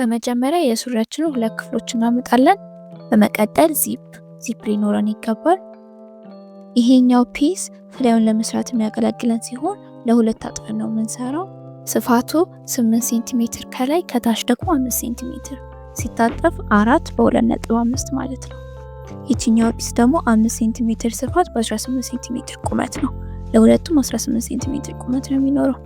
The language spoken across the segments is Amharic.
በመጀመሪያ የሱሪያችንን ሁለት ክፍሎች እናመጣለን። በመቀጠል ዚፕ ሊኖረን ይገባል። ይሄኛው ፒስ ፍላዩን ለመስራት የሚያገለግለን ሲሆን ለሁለት አጥፈን ነው የምንሰራው። ስፋቱ 8 ሴንቲሜትር ከላይ ከታች ደግሞ 5 ሴንቲሜትር ሲታጠፍ 4 በ2.5 ማለት ነው። ይችኛው ፒስ ደግሞ 5 ሴንቲሜትር ስፋት በ18 ሴንቲሜትር ቁመት ነው። ለሁለቱም 18 ሴንቲሜትር ቁመት ነው የሚኖረው።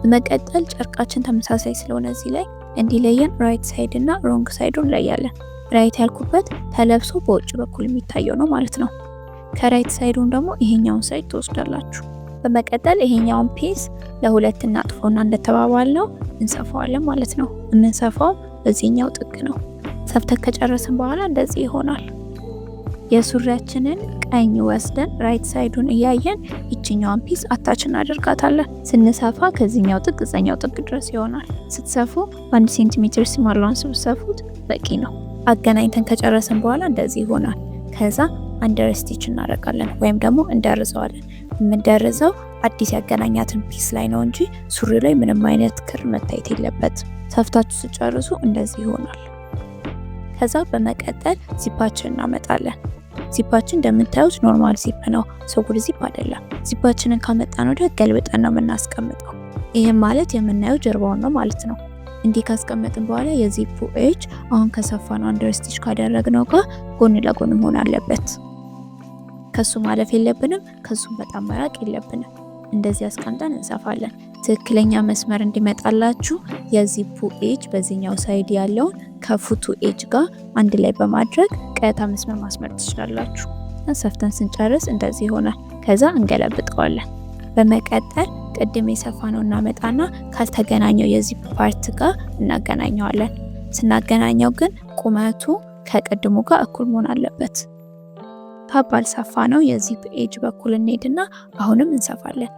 በመቀጠል ጨርቃችን ተመሳሳይ ስለሆነ እዚህ ላይ እንዲለየን ራይት ሳይድ እና ሮንግ ሳይዱን እንለያለን። ራይት ያልኩበት ተለብሶ በውጭ በኩል የሚታየው ነው ማለት ነው። ከራይት ሳይዱን ደግሞ ይሄኛውን ሳይድ ትወስዳላችሁ። በመቀጠል ይሄኛውን ፒስ ለሁለት እናጥፎና እንደተባባለው እንሰፋዋለን ማለት ነው። የምንሰፋው በዚህኛው ጥግ ነው። ሰፍተን ከጨረስን በኋላ እንደዚህ ይሆናል። የሱሪያችንን ቀኝ ወስደን ራይት ሳይዱን እያየን ይችኛዋን ፒስ አታች እናደርጋታለን። ስንሰፋ ከዚህኛው ጥግ እዛኛው ጥግ ድረስ ይሆናል። ስትሰፉ በ1 ሴንቲሜትር ሲማላውን ስትሰፉት በቂ ነው። አገናኝተን ከጨረስን በኋላ እንደዚህ ይሆናል። ከዛ አንደር ስቲች እናደርጋለን ወይም ደግሞ እንደርዘዋለን። የምንደርዘው አዲስ ያገናኛትን ፒስ ላይ ነው እንጂ ሱሪ ላይ ምንም አይነት ክር መታየት የለበትም። ሰፍታችሁ ስጨርሱ እንደዚህ ይሆናል። ከዛ በመቀጠል ዚፓችን እናመጣለን። ዚፓችን እንደምታዩት ኖርማል ዚፕ ነው፣ ስውር ዚፕ አይደለም። ዚፓችንን ካመጣን ወዲያ ገልብጠን ነው የምናስቀምጠው። ይህም ማለት የምናየው ጀርባውን ነው ማለት ነው። እንዲህ ካስቀመጥን በኋላ የዚፑ ኤጅ አሁን ከሰፋነው አንደር ስቲች ካደረግነው ጋር ጎን ለጎን መሆን አለበት። ከሱ ማለፍ የለብንም፣ ከሱም በጣም መራቅ የለብንም። እንደዚህ አስቀምጠን እንሰፋለን። ትክክለኛ መስመር እንዲመጣላችሁ የዚፑ ኤጅ በዚህኛው ሳይድ ያለውን ከፉቱ ኤጅ ጋር አንድ ላይ በማድረግ ቀጥታ መስመር ማስመር ትችላላችሁ። ሰፍተን ስንጨርስ እንደዚህ ይሆናል። ከዛ እንገለብጠዋለን። በመቀጠል ቅድም የሰፋነው እናመጣና ካልተገናኘው የዚፕ ፓርት ጋር እናገናኘዋለን። ስናገናኘው ግን ቁመቱ ከቅድሙ ጋር እኩል መሆን አለበት። ታባል ሰፋነው የዚፕ ኤጅ በኩል እንሄድና አሁንም እንሰፋለን።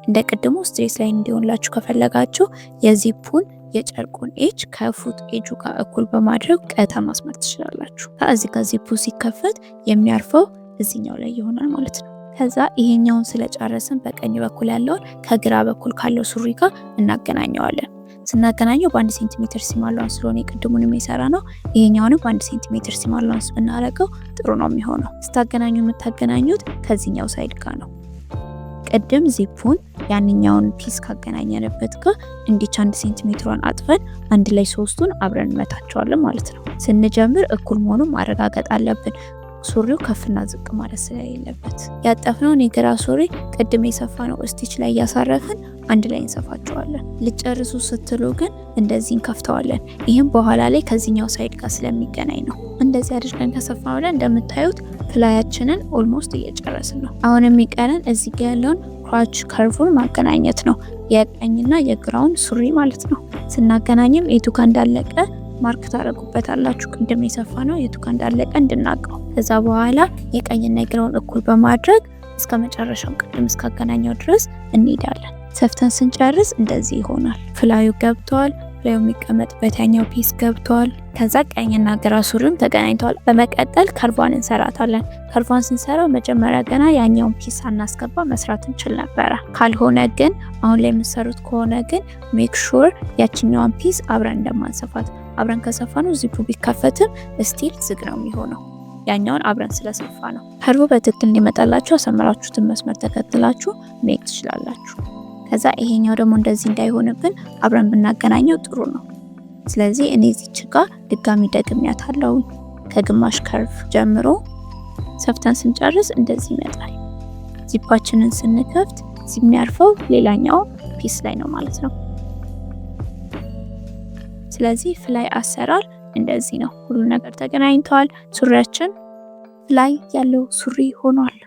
እንደ ቅድሙ ስትሬት ላይን እንዲሆንላችሁ ከፈለጋችሁ የዚፑን የጨርቁን ኤጅ ከፉት ኤጁ ጋር እኩል በማድረግ ቀጥታ ማስመር ትችላላችሁ። ከዚህ ጋር ዚፑ ሲከፈት የሚያርፈው እዚህኛው ላይ ይሆናል ማለት ነው። ከዛ ይሄኛውን ስለጨረስን በቀኝ በኩል ያለውን ከግራ በኩል ካለው ሱሪ ጋር እናገናኘዋለን። ስናገናኘው በ1 ሴንቲሜትር ሲማላንስ ስለሆነ የቅድሙን የሚሰራ ነው። ይሄኛውንም በ1 ሴንቲሜትር ሲማላንስ ብናረገው ጥሩ ነው የሚሆነው። ስታገናኙ የምታገናኙት ከዚህኛው ሳይድ ጋር ነው። ቅድም ዚፑን ያንኛውን ፒስ ካገናኘንበት ጋር እንዲች 1 ሴንቲሜትሯን አጥፈን አንድ ላይ ሶስቱን አብረን እንመታቸዋለን ማለት ነው። ስንጀምር እኩል መሆኑን ማረጋገጥ አለብን። ሱሪው ከፍና ዝቅ ማለት ስለሌለበት ያጠፍነውን የግራ ሱሪ ቅድም የሰፋነው ስቲች ላይ እያሳረፍን አንድ ላይ እንሰፋቸዋለን። ልጨርሱ ስትሉ ግን እንደዚህ እንከፍተዋለን። ይህም በኋላ ላይ ከዚህኛው ሳይድ ጋር ስለሚገናኝ ነው። እንደዚህ አድርገን ከሰፋነው ላይ እንደምታዩት ፍላያችንን ኦልሞስት እየጨረስን ነው። አሁን የሚቀረን እዚህ ጋር ያለውን ክራች ከርቭን ማገናኘት ነው። የቀኝና የግራውን ሱሪ ማለት ነው። ስናገናኝም የቱ ጋር እንዳለቀ ማርክ ታደርጉበታላችሁ። ቅድም የሰፋ ነው የቱ ጋር እንዳለቀ እንድናቀው። ከዛ በኋላ የቀኝና የግራውን እኩል በማድረግ እስከ መጨረሻው ቅድም እስካገናኘው ድረስ እንሄዳለን። ሰፍተን ስንጨርስ እንደዚህ ይሆናል። ፍላዩ ገብቷል። ፍላዩ የሚቀመጥበት ያኛው ፒስ ገብቷል። ከዛ ቀኝና ግራ ሱሪም ተገናኝተዋል። በመቀጠል ከርቫን እንሰራታለን። ከርቫን ስንሰራ መጀመሪያ ገና ያኛውን ፒስ ሳናስገባ መስራት እንችል ነበረ። ካልሆነ ግን አሁን ላይ የምሰሩት ከሆነ ግን ሜክ ሹር ያችኛዋን ፒስ አብረን እንደማንሰፋት። አብረን ከሰፋነው ዚፑ ቢከፈትም ስቲል ዝግ ነው የሚሆነው፣ ያኛውን አብረን ስለሰፋ ነው። ከርቡ በትክክል እንዲመጣላችሁ አሰመራችሁትን መስመር ተከትላችሁ ሜክ ትችላላችሁ። ከዛ ይሄኛው ደግሞ እንደዚህ እንዳይሆንብን አብረን ብናገናኘው ጥሩ ነው። ስለዚህ እኔ እዚች ጋር ድጋሚ ደግሚያታለሁ። ከግማሽ ከርቭ ጀምሮ ሰፍተን ስንጨርስ እንደዚህ ይመጣል። ዚፓችንን ስንከፍት የሚያርፈው ሌላኛው ፒስ ላይ ነው ማለት ነው። ስለዚህ ፍላይ አሰራር እንደዚህ ነው። ሁሉ ነገር ተገናኝተዋል። ሱሪያችን ፍላይ ያለው ሱሪ ሆኗል።